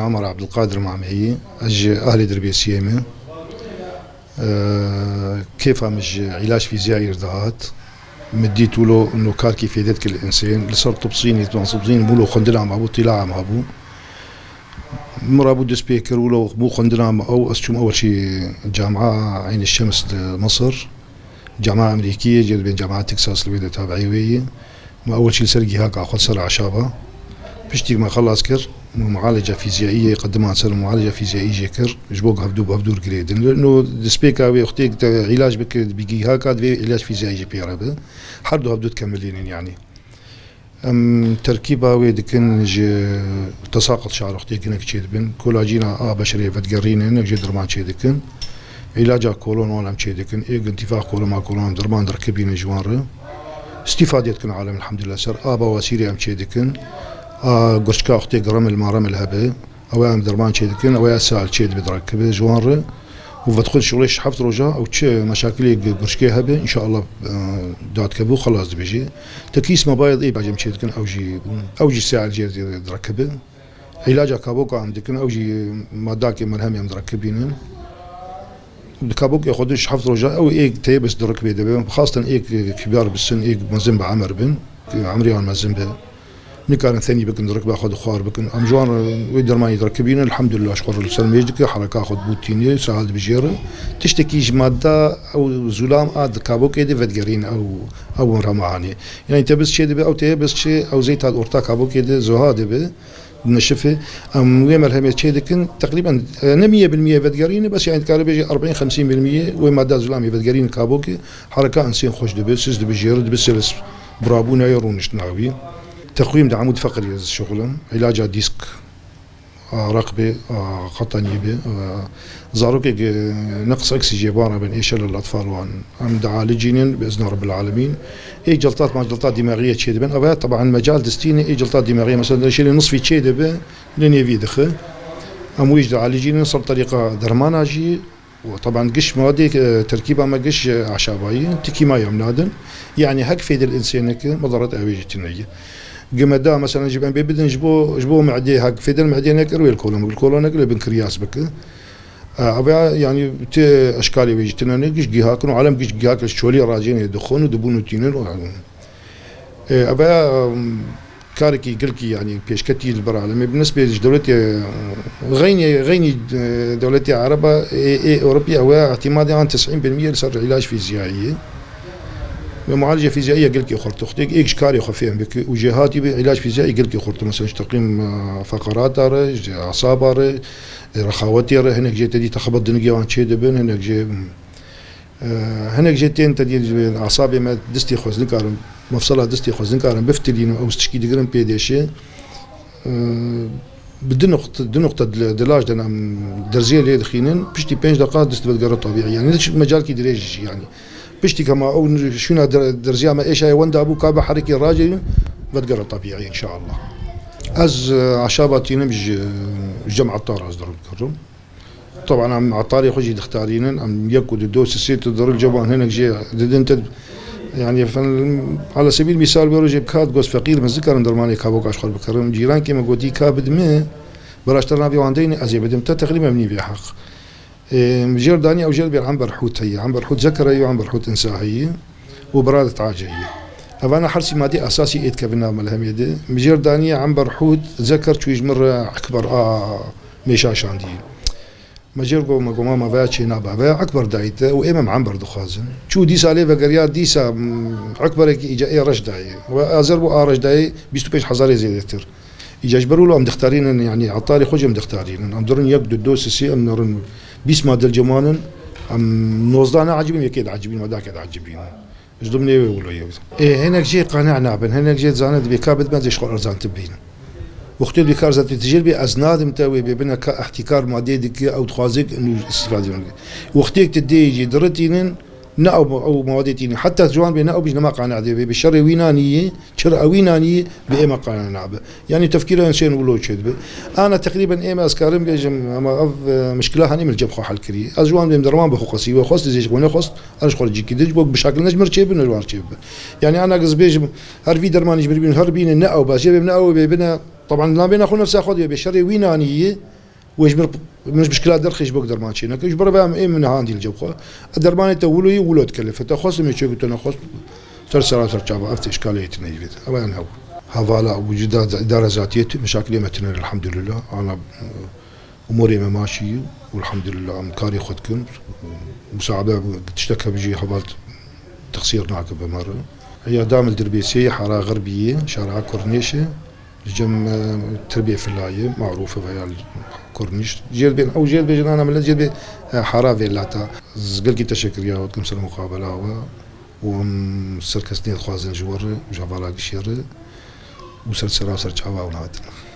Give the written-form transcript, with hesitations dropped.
عمر عبد القادر معمي أج أهلي دربيسيمة كيف مش علاج فيزيائي إرداءات مديتوا له إنه كار كيف يدك الإنسان لصار طبصيني طبصيني مولو خندنا مع أبو طلع مع أبو مرابو دسبيكر ولو مو خندنا مع أو أسشم أول شيء جامعة عين الشمس مصر جامعة أمريكية جد بين جامعة تكساس الويدة تابعية ما أول شيء سرقي هاك أخذ سرعة شابة بشتي ما خلص كر معالجة فيزيائية يقدمها سر معالجة فيزيائية كر جبوك هفدور جريدن لأنه دسبيكا ويختيك علاج بك بيجي هاك علاج فيزيائي بيرابه حردو هفدو تكملين يعني تركيبة ويدكن تساقط شعر اختيك انك تشيدبن كولاجينا بشرية فتقرين انك جدر ما تشيدكن علاجها كولون ولا مشيدكن ايق انتفاخ كولون ما كولون درمان دركبين جوار استفادتكن عالم الحمد لله سر بواسيري ام تشيدكن قرشكا اختيك رمل ما رمل هبه او ام درمان تشيدكن او سال تشيد بدركبه جوار وفتدخل شغلش حفظ رجا او تش مشاكل قرشكي هبه ان شاء الله دات كبو خلاص بيجي تكيس مبايض اي بعجم تشيدكن اوجي ساعه جير دركبه علاجها كابوكا عندكن اوجي ماداكي مرهم يم دركبين كابوك ياخذش حفظ رجاء او ايك تيبس درك بيده خاصه ايك كبار بالسن ايك مزن بعمر بن عمري وانا مزن به نكان ثاني بكن درك باخذ خوار بكن ام جوان ويدر ما يدركبين الحمد لله اشكر السلام يجدك حركه اخذ بوتيني ساعد بجيره تشتكي ماده او زلام اد كابوك يدي فتقرين او رمعاني يعني تبس شيء او تيبس شيء او زيت هذا اورتا كابوك يدي زهاد به نشفه ام ويمر هم تشيدكن تقريبا 100% فتقرين بس يعني كان بيجي 40 50% وما دا زلامي فتقرين كابوكي حركه انسين خوش دبس سز دبجير دبس برابونا يرونش ناوي تقويم ده عمود فقري الشغل علاج ديسك رقبه قطنيه زاروك نقص اكسجين بارا بين ايش للاطفال وان ام دعالجين باذن رب العالمين اي جلطات مع جلطات دماغيه تشيد بين ابا طبعا مجال دستيني اي جلطات دماغيه مثلا شيء نصفي تشيد به لين يفي دخل ام ويج دعالجين صار طريقه درماناجي وطبعا قش مواد تركيبها ما قش عشابيه تكي ما يوم نادن يعني حق فيد الانسان مضرات اويجتنيه قمدا مثلا جيب بدنا جبو معدي حق فيد المعدي نكروي الكولون نقل بنكرياس بك يعني اشكالي ويجتنا نقش جهه كانوا عالم قش جهه الشولي راجين يدخون ودبون تينين ابا كاركي قلكي يعني بيشكتي البرعالمي بالنسبه لدولتي غيني دولتي عربه اوروبيه هو اعتمادي عن 90% لصار علاج فيزيائي معالجه فيزيائيه قلكي خرط اختك ايش كاري خفيهم بك وجهاتي بعلاج فيزيائي قلكي خرط مثلا تقييم فقرات اعصاب رخاوتي هناك جيت دي تخبط دنيا وان شي دبن هناك جي هناك جيتين تدي اعصابي ما دستي خوزن كارم مفصلها دستي خوزن كارم بفتلين او تشكي دغرم بيديشي بدنقطة دلاج دنا درزية اللي دخينين بشتي 5 دقائق دست بتقرا طبيعي يعني مجال كي دريج يعني بشتي كما او شنو درزية ما ايش هي وندا ابو كابا حركي الراجل بتقرا طبيعي ان شاء الله از عشاباتي نمج جمع الطار از ضرب كرم طبعا عم عطاري خوجي دختارين عم يكود الدوس السيت ضر الجبان هناك جي انت يعني على سبيل المثال بيروجي بكاد جوز فقير من ذكر درماني كابوك اشخال بكرم جيران كما قلتي كابد ما براشترنا في عندنا ازي بدم تقريبا مني في حق جير داني او جير بعنبر حوت هي عنبر حوت ذكر هي وعنبر حوت انسا هي وبرادة عاجه هي أنا حرسي مادي أساسي إيد كبنا ملهم يدي مجير دانية عنبر حوت ذكر شويج مرة أكبر ميشاش عندي مجير قوما ما فاتشي نابا أكبر دايته وإمام عنبر دخازن شو ديسا عليه بقريات ديسا أكبر إجا إيه رش داي وأزربو رش داي 25 حزاري زيادتر إجا جبروا له أم دختارين يعني عطاري خوجي أم دختارين أم درن يقدو الدوس السي أم نرن بيس مادل جمانن أم نوزدانا عجبين يكيد عجبين وداك عجبين مش ضمني ولا ايه هناك جي قناعنا بن هناك جي زاند بكابد ما زي شغل ارزان تبين وقت بكار ذات تجربه ازناد متاوي بينها كاحتكار مادي ديك او تخازق انه استفاده وقتك تدي يجي درتين نأو او موادتين حتى جوان بين او بيجنا ما قناع دي بالشر وينانيه شر وينانيه بما قناع يعني تفكير انسان ولو شد انا تقريبا ايه اسكارم بيجم اما مشكله هني من جبخو حل كري ازوان بين درمان بخصي وخص زي وانا خص اشغل جي كده بشكل نجمر شيء بنوار شيء يعني انا قص بيجم هر في درمان يجبر بين هربين نأو باش بين نأو بينا طبعا لا بين اخو نفسه اخذ بالشر وينانيه ويجبر مش مشكلة درخيش بقدر ما تشينا يجبر بقى إيه من هاندي الجبخة الدرمان تولي ولو تكلف تخص من شيء قلت أنا خص ترسل ترجع أفتح إشكالية تنجد أبان هو هذا وجود إدارة ذاتية مشاكل متنا الحمد لله أنا أموري ماشي والحمد لله مكاري خدكم مساعدة تشتكى بيجي حبالت تقصير ناقب بمرة هي دام الدربيسية حارة غربية شارع كورنيشة جم تربية فلاية معروفة في الكورنيش جيل بين أو جيل بين أنا من جيل بين حارة فيلاتا زقل كي تشكر يا ودكم سلام مقابلة وم سركسني خوازن جوار وجابالا قشير وسلسلة وسرچاوا ونادنا